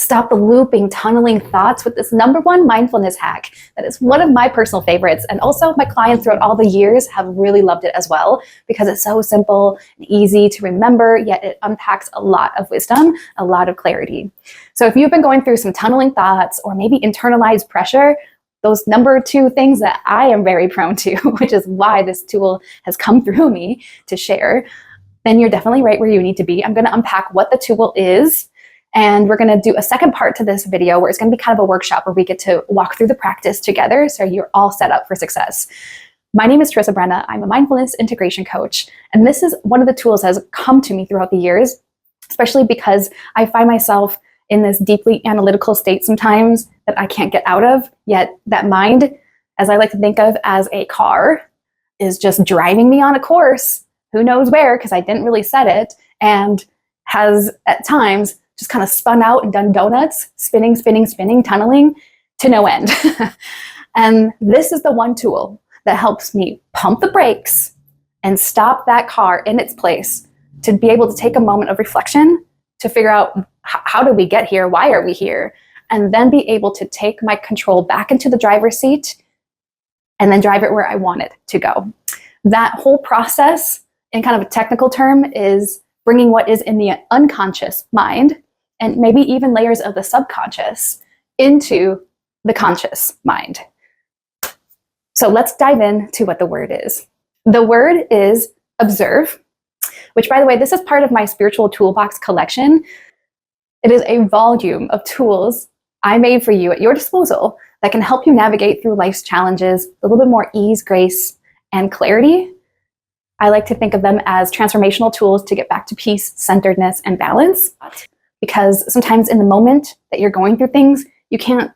stop the looping, tunneling thoughts with this #1 mindfulness hack that is one of my personal favorites. And also my clients throughout all the years have really loved it as well, because it's so simple and easy to remember, yet it unpacks a lot of wisdom, a lot of clarity. So if you've been going through some tunneling thoughts or maybe internalized pressure, those #2 things that I am very prone to, which is why this tool has come through me to share, then you're definitely right where you need to be. I'm going to unpack what the tool is, and we're going to do a second part to this video where it's going to be kind of a workshop where we get to walk through the practice together so you're all set up for success. My name is Teresa Brenna. I'm a mindfulness integration coach, and this is one of the tools that has come to me throughout the years, especially because I find myself in this deeply analytical state sometimes that I can't get out of, yet that mind, as I like to think of as a car, is just driving me on a course, who knows where, because I didn't really set it, and has at times just kind of spun out and done donuts, spinning, tunneling to no end. And this is the one tool that helps me pump the brakes and stop that car in its place, to be able to take a moment of reflection to figure out how did we get here, why are we here, and then be able to take my control back into the driver's seat and then drive it where I want it to go. That whole process, in kind of a technical term, is bringing what is in the unconscious mind, and maybe even layers of the subconscious, into the conscious mind. So let's dive into what the word is. The word is observe, which, by the way, this is part of my spiritual toolbox collection. It is a volume of tools I made for you at your disposal that can help you navigate through life's challenges with a little bit more ease, grace, and clarity. I like to think of them as transformational tools to get back to peace, centeredness, and balance. Because sometimes in the moment that you're going through things, you can't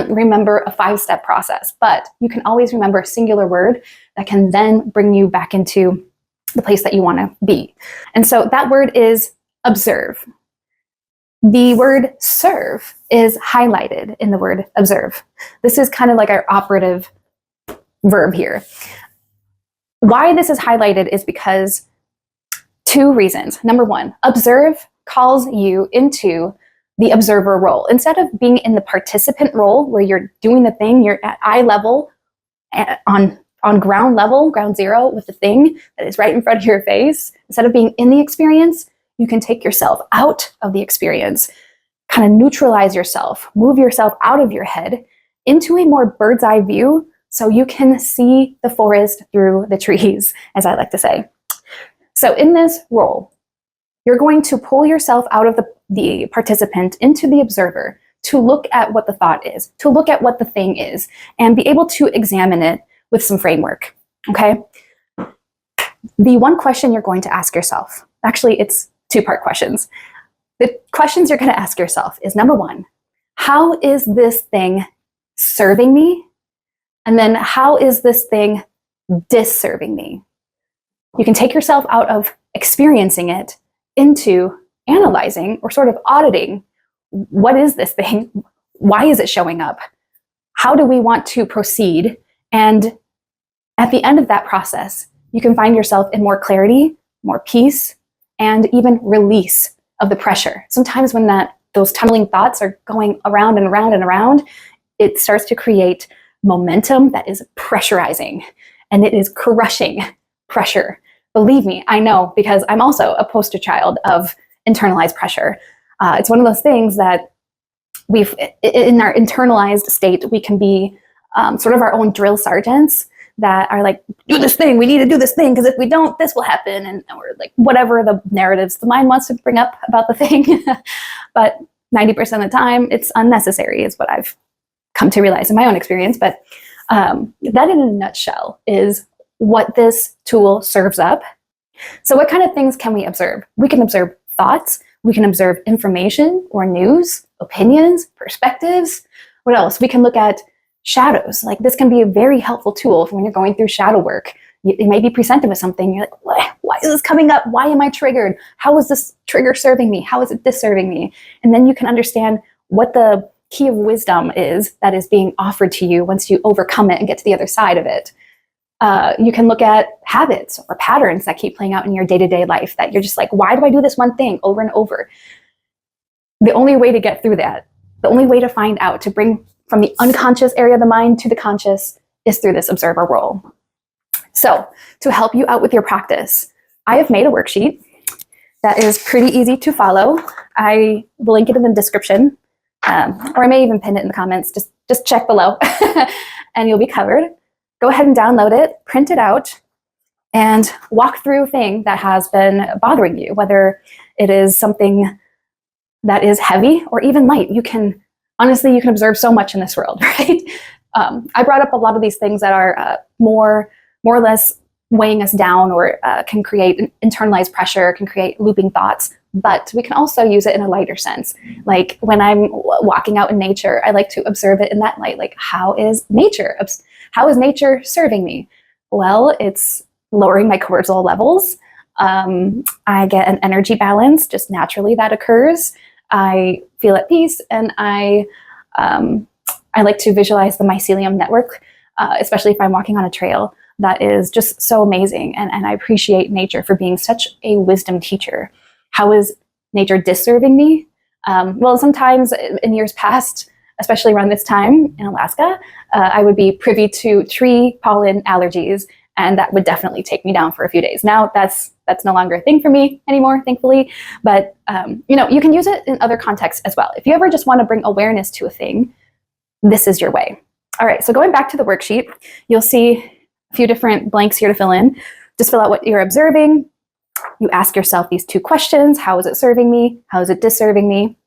remember a 5-step process, but you can always remember a singular word that can then bring you back into the place that you want to be. And so that word is observe. The word serve is highlighted in the word observe. This is kind of like our operative verb here. Why this is highlighted is because 2 reasons. #1, observe calls you into the observer role. Instead of being in the participant role where you're doing the thing, you're at eye level, on ground level, ground zero, with the thing that is right in front of your face. Instead of being in the experience, you can take yourself out of the experience, kind of neutralize yourself, move yourself out of your head into a more bird's eye view so you can see the forest through the trees, as I like to say. So in this role, you're going to pull yourself out of the participant into the observer, to look at what the thought is, to look at what the thing is, and be able to examine it with some framework, okay? The one question you're going to ask yourself, actually it's 2-part questions. The questions you're going to ask yourself is, #1, how is this thing serving me? And then how is this thing disserving me? You can take yourself out of experiencing it into analyzing or sort of auditing, what is this thing? Why is it showing up? How do we want to proceed? And at the end of that process, you can find yourself in more clarity, more peace, and even release of the pressure. Sometimes when those tunneling thoughts are going around and around and around, it starts to create momentum that is pressurizing, and it is crushing pressure. Believe me, I know, because I'm also a poster child of internalized pressure. It's one of those things that in our internalized state, we can be sort of our own drill sergeants that are like, do this thing, we need to do this thing, because if we don't, this will happen, and or like whatever the narratives the mind wants to bring up about the thing. But 90% of the time, it's unnecessary, is what I've come to realize in my own experience. But that in a nutshell is what this tool serves up. So what kind of things can we observe? We can observe thoughts, we can observe information or news, opinions, perspectives. What else? We can look at shadows. Like, this can be a very helpful tool for when you're going through shadow work. You may be presented with something, you're like, why is this coming up? Why am I triggered? How is this trigger serving me? How is it disserving me? And then you can understand what the key of wisdom is that is being offered to you once you overcome it and get to the other side of it. You can look at habits or patterns that keep playing out in your day-to-day life that you're just like, why do I do this one thing over and over? the only way to get through that, the only way to find out, to bring from the unconscious area of the mind to the conscious, is through this observer role. So to help you out with your practice, I have made a worksheet that is pretty easy to follow. I will link it in the description, or I may even pin it in the comments. Just check below and you'll be covered. Go ahead and download it, print it out, and walk through a thing that has been bothering you, whether it is something that is heavy or even light. Honestly, you can observe so much in this world, right? I brought up a lot of these things that are more or less weighing us down, or can create internalized pressure, can create looping thoughts, but we can also use it in a lighter sense. Like when I'm walking out in nature, I like to observe it in that light. Like, how is nature serving me? Well, it's lowering my cortisol levels. I get an energy balance just naturally that occurs. I feel at peace, and I like to visualize the mycelium network, especially if I'm walking on a trail. That is just so amazing, and I appreciate nature for being such a wisdom teacher. How is nature disserving me? Well, sometimes in years past, especially around this time in Alaska, I would be privy to tree pollen allergies, and that would definitely take me down for a few days. Now that's no longer a thing for me anymore, thankfully. But you can use it in other contexts as well. If you ever just want to bring awareness to a thing, this is your way. All right, so going back to the worksheet, you'll see a few different blanks here to fill in. Just fill out what you're observing. You ask yourself these two questions: how is it serving me? How is it disserving me?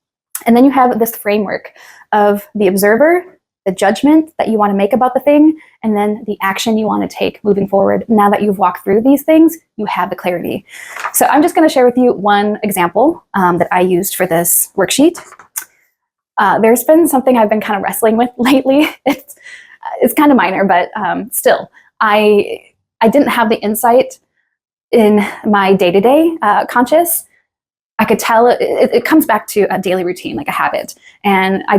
And then you have this framework of the observer, the judgment that you want to make about the thing, and then the action you want to take moving forward. Now that you've walked through these things, you have the clarity. So I'm just going to share with you one example that I used for this worksheet. There's been something I've been kind of wrestling with lately. It's kind of minor, but still, I didn't have the insight in my day-to-day conscious. I could tell it comes back to a daily routine, like a habit. And I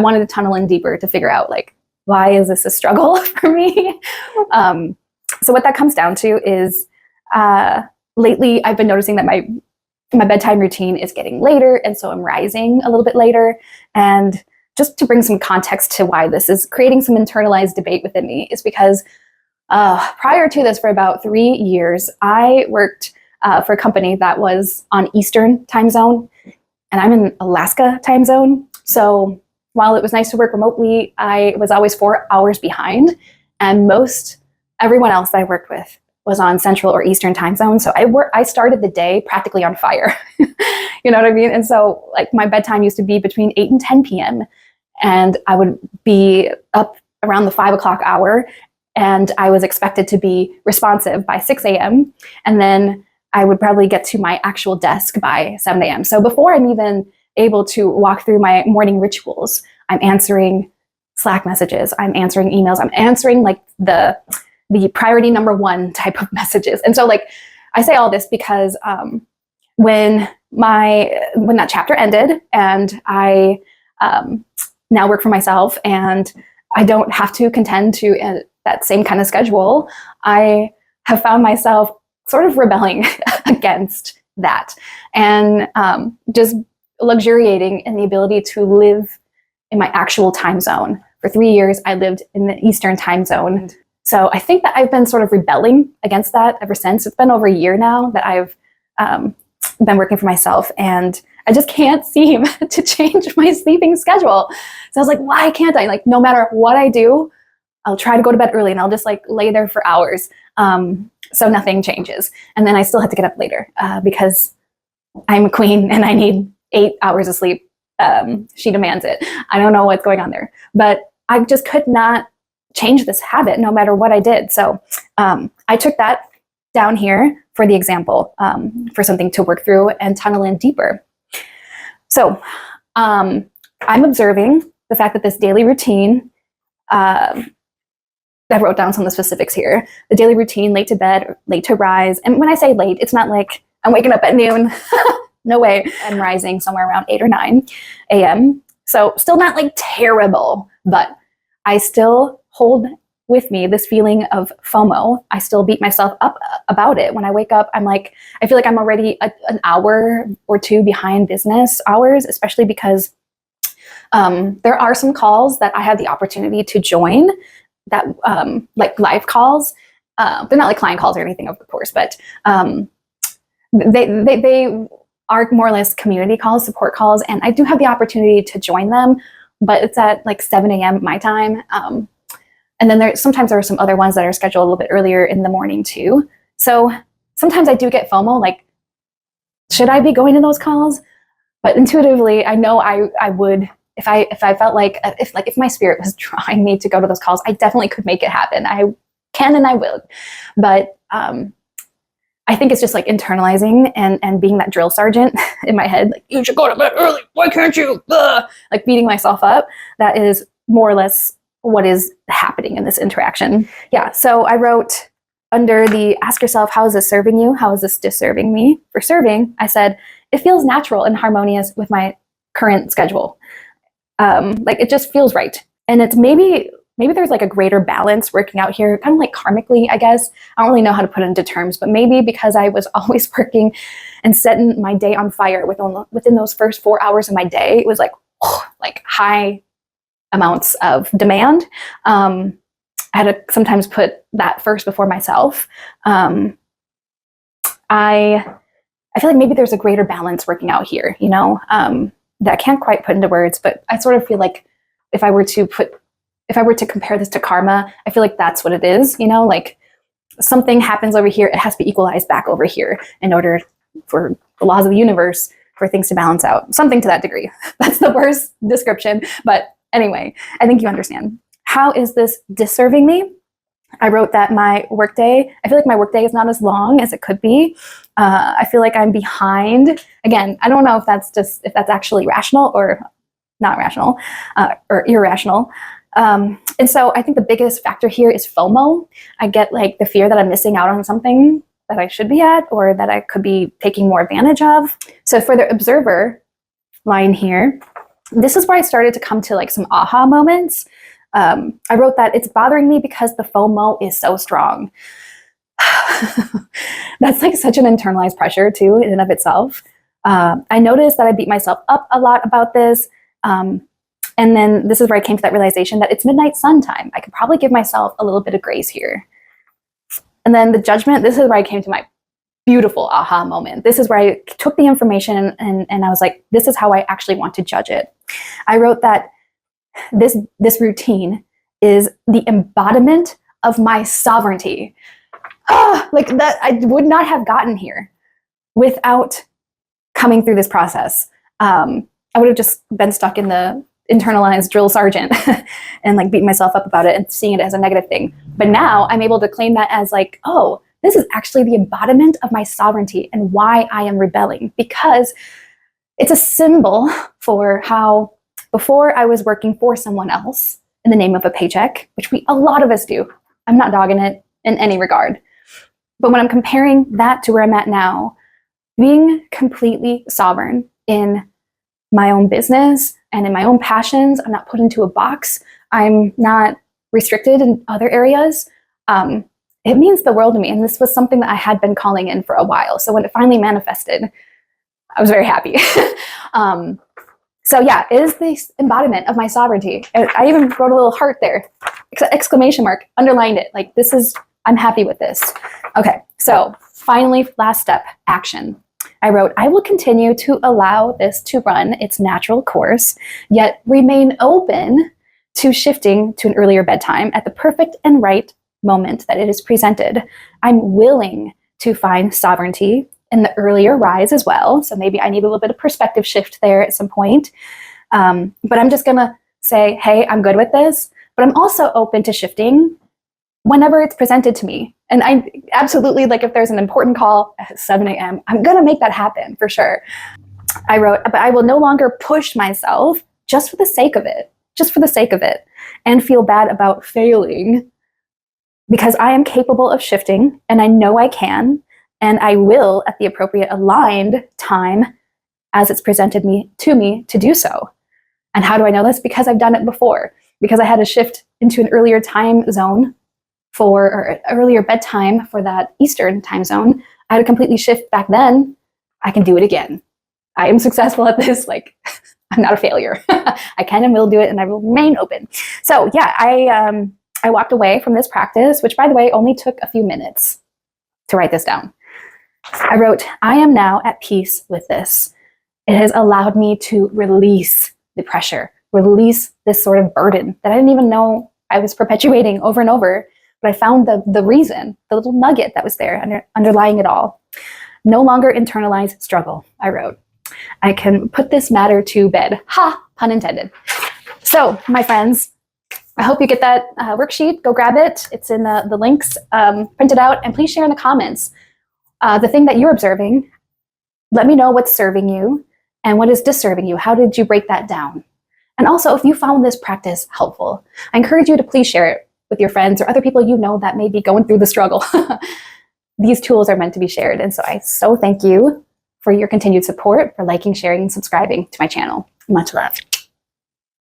wanted to tunnel in deeper to figure out, like, why is this a struggle for me? So what that comes down to is lately I've been noticing that my bedtime routine is getting later. And so I'm rising a little bit later. And just to bring some context to why this is creating some internalized debate within me is because prior to this, for about 3 years, I worked for a company that was on Eastern time zone, and I'm in Alaska time zone. So while it was nice to work remotely, I was always 4 hours behind, and everyone else that I worked with was on Central or Eastern time zone. So I started the day practically on fire. You know what I mean? And so like my bedtime used to be between 8 and 10 p.m. and I would be up around the 5 o'clock hour, and I was expected to be responsive by 6 a.m. And then I would probably get to my actual desk by 7 a.m. So before I'm even able to walk through my morning rituals, I'm answering Slack messages, I'm answering emails, I'm answering like the priority number one type of messages. And so like I say all this because when that chapter ended and I now work for myself and I don't have to contend to that same kind of schedule, I have found myself sort of rebelling against that and just luxuriating in the ability to live in my actual time zone. For 3 years, I lived in the Eastern time zone. So I think that I've been sort of rebelling against that ever since. It's been over a year now that I've been working for myself, and I just can't seem to change my sleeping schedule. So I was like, why can't I? Like, no matter what I do, I'll try to go to bed early and I'll just like lay there for hours. So nothing changes. And then I still had to get up later because I'm a queen and I need 8 hours of sleep. She demands it. I don't know what's going on there, but I just could not change this habit no matter what I did. So I took that down here for the example, for something to work through and tunnel in deeper. So I'm observing the fact that this daily routine, I wrote down some of the specifics here. The daily routine, late to bed, late to rise. And when I say late, it's not like I'm waking up at noon. No way. I'm rising somewhere around 8 or 9 a.m. So still not like terrible, but I still hold with me this feeling of FOMO. I still beat myself up about it. When I wake up, I'm like, I feel like I'm already an hour or two behind business hours, especially because there are some calls that I had the opportunity to join that like live calls. They're not like client calls or anything, of course, but they are more or less community calls, support calls, and I do have the opportunity to join them, but it's at like 7 a.m. my time. And then sometimes there are some other ones that are scheduled a little bit earlier in the morning too. So sometimes I do get FOMO, like, should I be going to those calls? But intuitively, I know I would, if I felt like, if my spirit was drawing me to go to those calls, I definitely could make it happen. I can and I will. But I think it's just like internalizing and being that drill sergeant in my head, like, you should go to bed early, why can't you? Ugh! Like beating myself up. That is more or less what is happening in this interaction. Yeah, so I wrote under the ask yourself, how is this serving you? How is this disserving me? For serving, I said, it feels natural and harmonious with my current schedule. Like it just feels right. And it's maybe there's like a greater balance working out here, kind of like karmically, I guess. I don't really know how to put it into terms, but maybe because I was always working and setting my day on fire within those first 4 hours of my day, it was like high amounts of demand. I had to sometimes put that first before myself. I feel like maybe there's a greater balance working out here, you know, that I can't quite put into words, but I sort of feel like if I were to compare this to karma, I feel like that's what it is, you know, like something happens over here, it has to be equalized back over here in order for the laws of the universe for things to balance out, something to that degree. That's the worst description, but anyway, I think you understand. How is this disserving me? I wrote that I feel like my workday is not as long as it could be. I feel like I'm behind. Again, I don't know if that's actually rational or not rational or irrational. And so I think the biggest factor here is FOMO. I get like the fear that I'm missing out on something that I should be at or that I could be taking more advantage of. So for the observer line here, this is where I started to come to like some aha moments. I wrote that it's bothering me because the FOMO is so strong. That's like such an internalized pressure too in and of itself. I noticed that I beat myself up a lot about this. And then this is where I came to that realization that it's midnight sun time. I could probably give myself a little bit of grace here. And then the judgment, this is where I came to my beautiful aha moment. This is where I took the information and I was like, this is how I actually want to judge it. I wrote that this routine is the embodiment of my sovereignty. Like that, I would not have gotten here without coming through this process. I would have just been stuck in the internalized drill sergeant and like beating myself up about it and seeing it as a negative thing. But now I'm able to claim that as like, oh, this is actually the embodiment of my sovereignty and why I am rebelling, because it's a symbol for how before I was working for someone else in the name of a paycheck, which a lot of us do. I'm not dogging it in any regard. But when I'm comparing that to where I'm at now, being completely sovereign in my own business and in my own passions, I'm not put into a box. I'm not restricted in other areas. It means the world to me. And this was something that I had been calling in for a while. So when it finally manifested, I was very happy. So yeah, it is the embodiment of my sovereignty. I even wrote a little heart there, exclamation mark, underlined it. Like I'm happy with this. Okay, so finally, last step, action. I wrote, I will continue to allow this to run its natural course, yet remain open to shifting to an earlier bedtime at the perfect and right moment that it is presented. I'm willing to find sovereignty in the earlier rise as well. So maybe I need a little bit of perspective shift there at some point. But I'm just gonna say, hey, I'm good with this, but I'm also open to shifting whenever it's presented to me. And I absolutely, like if there's an important call at 7 a.m., I'm gonna make that happen for sure. I wrote, but I will no longer push myself just for the sake of it, and feel bad about failing, because I am capable of shifting and I know I can, and I will at the appropriate aligned time as it's presented to me to do so. And how do I know this? Because I've done it before, because I had to shift into an earlier time zone or earlier bedtime for that Eastern time zone, I had to completely shift back then. I can do it again. I am successful at this. Like, I'm not a failure. I can and will do it, and I will remain open. So yeah, I walked away from this practice, which, by the way, only took a few minutes to write this down. I wrote, I am now at peace with this. It has allowed me to release the pressure, release this sort of burden that I didn't even know I was perpetuating over and over. But I found the reason, the little nugget that was there underlying it all. No longer internalize struggle, I wrote. I can put this matter to bed. Ha, pun intended. So, my friends, I hope you get that worksheet. Go grab it. It's in the links. Print it out, and please share in the comments the thing that you're observing. Let me know what's serving you and what is disserving you. How did you break that down? And also, if you found this practice helpful, I encourage you to please share it with your friends or other people you know that may be going through the struggle. These tools are meant to be shared. And so I so thank you for your continued support, for liking, sharing, and subscribing to my channel. Much love.